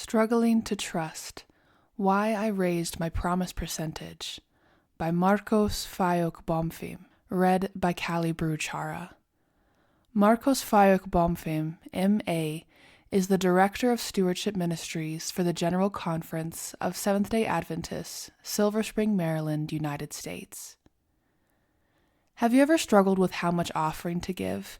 Struggling to Trust: Why I Raised My Promise Percentage by Faiock Bomfim, read by Callie Bruchara. Faiock Bomfim, M.A., is the Director of Stewardship Ministries for the General Conference of Seventh-day Adventists, Silver Spring, Maryland, United States. Have you ever struggled with how much offering to give?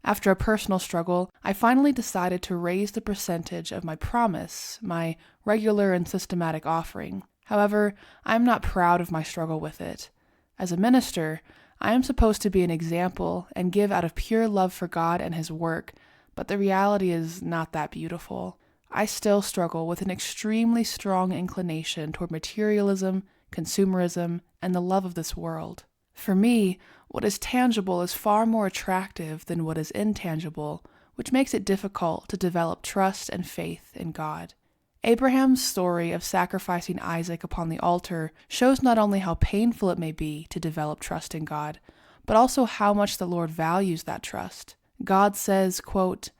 After a personal struggle, I finally decided to raise the percentage of my promise, my regular and systematic offering. However, I am not proud of my struggle with it. As a minister, I am supposed to be an example and give out of pure love for God and His work, but the reality is not that beautiful. I still struggle with an extremely strong inclination toward materialism, consumerism, and the love of this world. For me, what is tangible is far more attractive than what is intangible, which makes it difficult to develop trust and faith in God. Abraham's story of sacrificing Isaac upon the altar shows not only how painful it may be to develop trust in God, but also how much the Lord values that trust. God says, quote,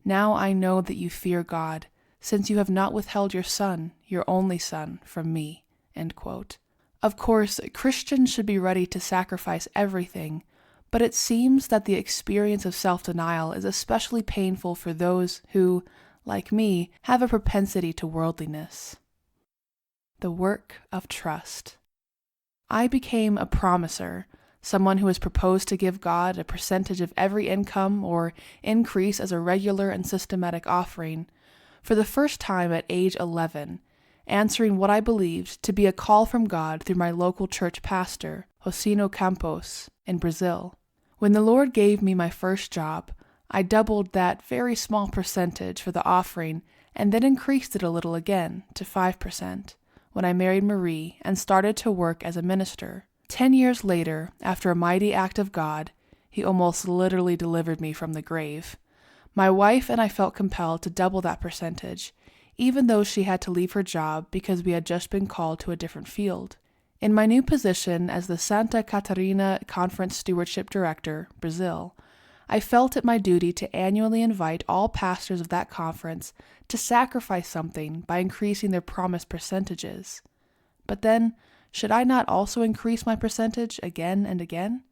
"Now I know that you fear God, since you have not withheld your son, your only son, from me." End quote. Of course, Christians should be ready to sacrifice everything, but it seems that the experience of self-denial is especially painful for those who, like me, have a propensity to worldliness. The work of trust. I became a promiser, someone who has proposed to give God a percentage of every income or increase as a regular and systematic offering, for the first time at age 11, answering what I believed to be a call from God through my local church pastor, Rocino Campos, in Brazil. When the Lord gave me my first job, I doubled that very small percentage for the offering and then increased it a little again to 5% when I married Marie and started to work as a minister. 10 years later, after a mighty act of God, He almost literally delivered me from the grave. My wife and I felt compelled to double that percentage, even though she had to leave her job because we had just been called to a different field. In my new position as the Santa Catarina Conference Stewardship Director, Brazil, I felt it my duty to annually invite all pastors of that conference to sacrifice something by increasing their promised percentages. But then, should I not also increase my percentage again and again?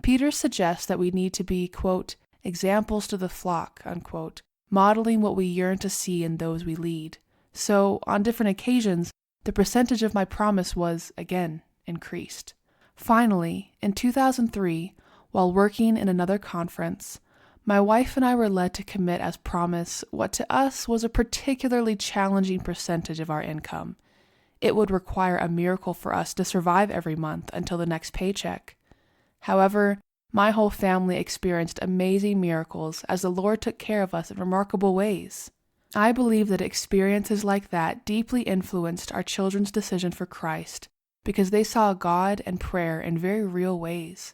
Peter suggests that we need to be, quote, examples to the flock, unquote, modeling what we yearn to see in those we lead. So, on different occasions, the percentage of my promise was, again, increased. Finally, in 2003, while working in another conference, my wife and I were led to commit as promise what to us was a particularly challenging percentage of our income. It would require a miracle for us to survive every month until the next paycheck. However, my whole family experienced amazing miracles as the Lord took care of us in remarkable ways. I believe that experiences like that deeply influenced our children's decision for Christ because they saw God and prayer in very real ways.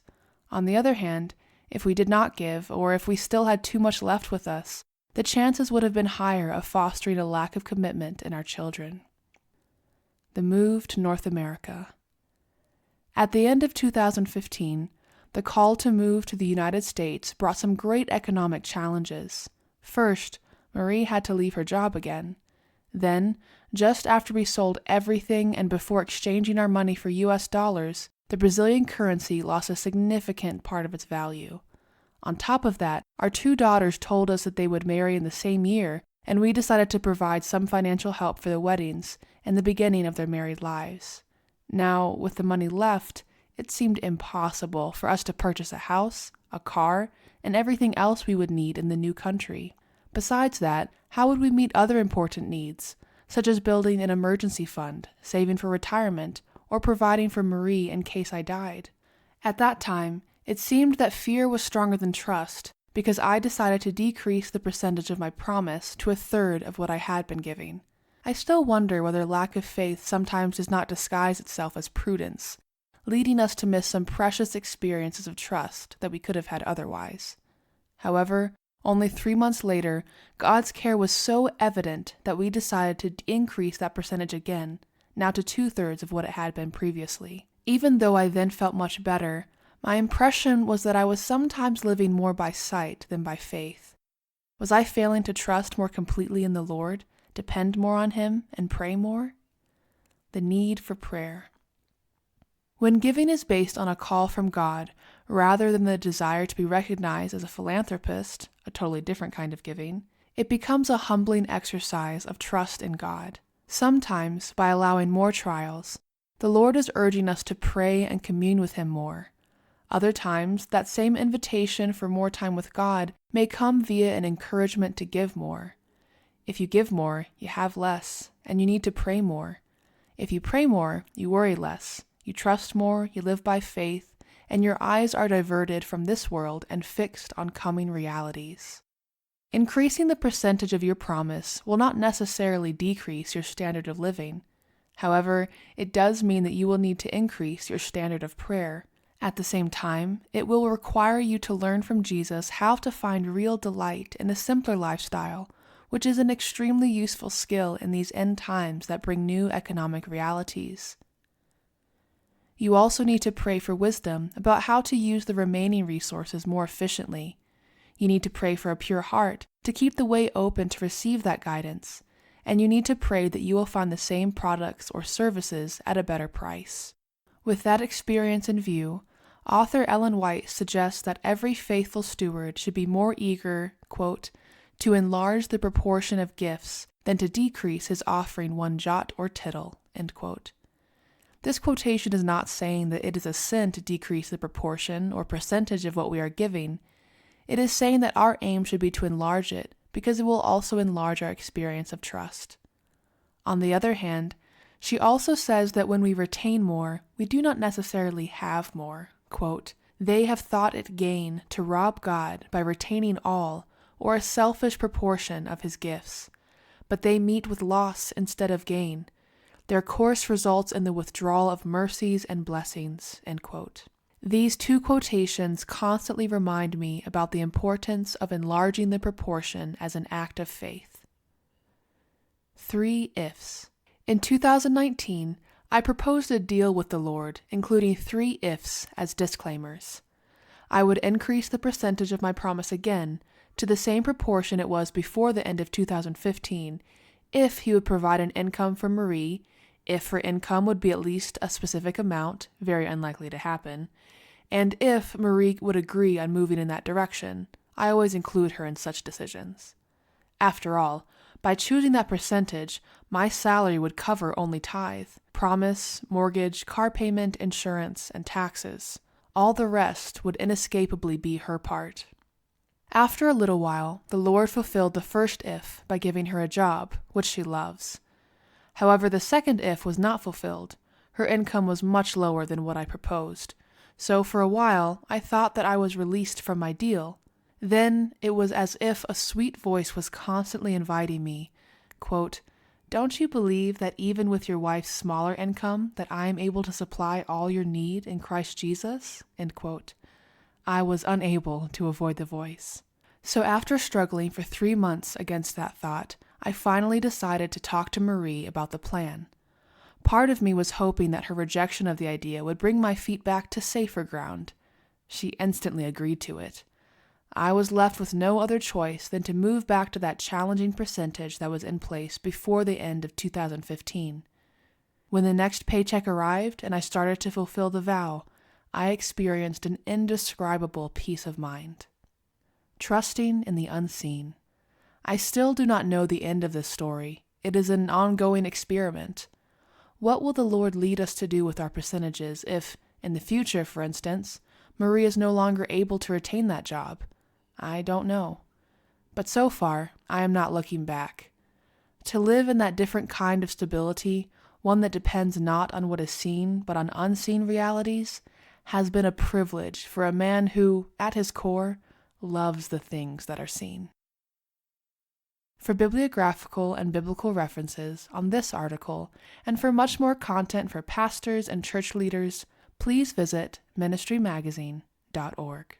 On the other hand, if we did not give, or if we still had too much left with us, the chances would have been higher of fostering a lack of commitment in our children. The move to North America. At the end of 2015, the call to move to the United States brought some great economic challenges. First, Marie had to leave her job again. Then, just after we sold everything and before exchanging our money for US dollars, the Brazilian currency lost a significant part of its value. On top of that, our 2 daughters told us that they would marry in the same year, and we decided to provide some financial help for their weddings and the beginning of their married lives. Now, with the money left, it seemed impossible for us to purchase a house, a car, and everything else we would need in the new country. Besides that, how would we meet other important needs, such as building an emergency fund, saving for retirement, or providing for Marie in case I died? At that time, it seemed that fear was stronger than trust, because I decided to decrease the percentage of my promise to 1/3 of what I had been giving. I still wonder whether lack of faith sometimes does not disguise itself as prudence, leading us to miss some precious experiences of trust that we could have had otherwise. However, only 3 months later, God's care was so evident that we decided to increase that percentage again, now to 2/3 of what it had been previously. Even though I then felt much better, my impression was that I was sometimes living more by sight than by faith. Was I failing to trust more completely in the Lord? depend more on Him, and pray more? The need for prayer. When giving is based on a call from God, rather than the desire to be recognized as a philanthropist, a totally different kind of giving, it becomes a humbling exercise of trust in God. Sometimes, by allowing more trials, the Lord is urging us to pray and commune with Him more. Other times, that same invitation for more time with God may come via an encouragement to give more. If you give more, you have less, and you need to pray more. If you pray more, you worry less, you trust more, you live by faith, and your eyes are diverted from this world and fixed on coming realities. Increasing the percentage of your promise will not necessarily decrease your standard of living. However, it does mean that you will need to increase your standard of prayer. At the same time, it will require you to learn from Jesus how to find real delight in a simpler lifestyle, which is an extremely useful skill in these end times that bring new economic realities. You also need to pray for wisdom about how to use the remaining resources more efficiently. You need to pray for a pure heart to keep the way open to receive that guidance, and you need to pray that you will find the same products or services at a better price. With that experience in view, author Ellen White suggests that every faithful steward should be more eager, quote, to enlarge the proportion of gifts than to decrease his offering one jot or tittle, end quote. This quotation is not saying that it is a sin to decrease the proportion or percentage of what we are giving. It is saying that our aim should be to enlarge it because it will also enlarge our experience of trust. On the other hand, she also says that when we retain more, we do not necessarily have more. Quote, they have thought it gain to rob God by retaining all or a selfish proportion of His gifts, but they meet with loss instead of gain. Their course results in the withdrawal of mercies and blessings, end quote. These two quotations constantly remind me about the importance of enlarging the proportion as an act of faith. 3 ifs. In 2019, I proposed a deal with the Lord, including 3 ifs as disclaimers. I would increase the percentage of my promise again to the same proportion it was before the end of 2015 if He would provide an income for Marie, if her income would be at least a specific amount, very unlikely to happen, and if Marie would agree on moving in that direction. I always include her in such decisions. After all, by choosing that percentage, my salary would cover only tithe, promise, mortgage, car payment, insurance, and taxes. All the rest would inescapably be her part. After a little while, the Lord fulfilled the first if by giving her a job, which she loves. However, the second if was not fulfilled. Her income was much lower than what I proposed. So for a while, I thought that I was released from my deal. Then it was as if a sweet voice was constantly inviting me, quote, don't you believe that even with your wife's smaller income that I am able to supply all your need in Christ Jesus? End quote. I was unable to avoid the voice. So after struggling for 3 months against that thought, I finally decided to talk to Marie about the plan. Part of me was hoping that her rejection of the idea would bring my feet back to safer ground. She instantly agreed to it. I was left with no other choice than to move back to that challenging percentage that was in place before the end of 2015. When the next paycheck arrived and I started to fulfill the vow, I experienced an indescribable peace of mind. Trusting in the unseen. I still do not know the end of this story. It is an ongoing experiment. What will the Lord lead us to do with our percentages if, in the future, for instance, Marie is no longer able to retain that job? I don't know. But so far, I am not looking back. To live in that different kind of stability, one that depends not on what is seen but on unseen realities, has been a privilege for a man who, at his core, loves the things that are seen. For bibliographical and biblical references on this article, and for much more content for pastors and church leaders, please visit ministrymagazine.org.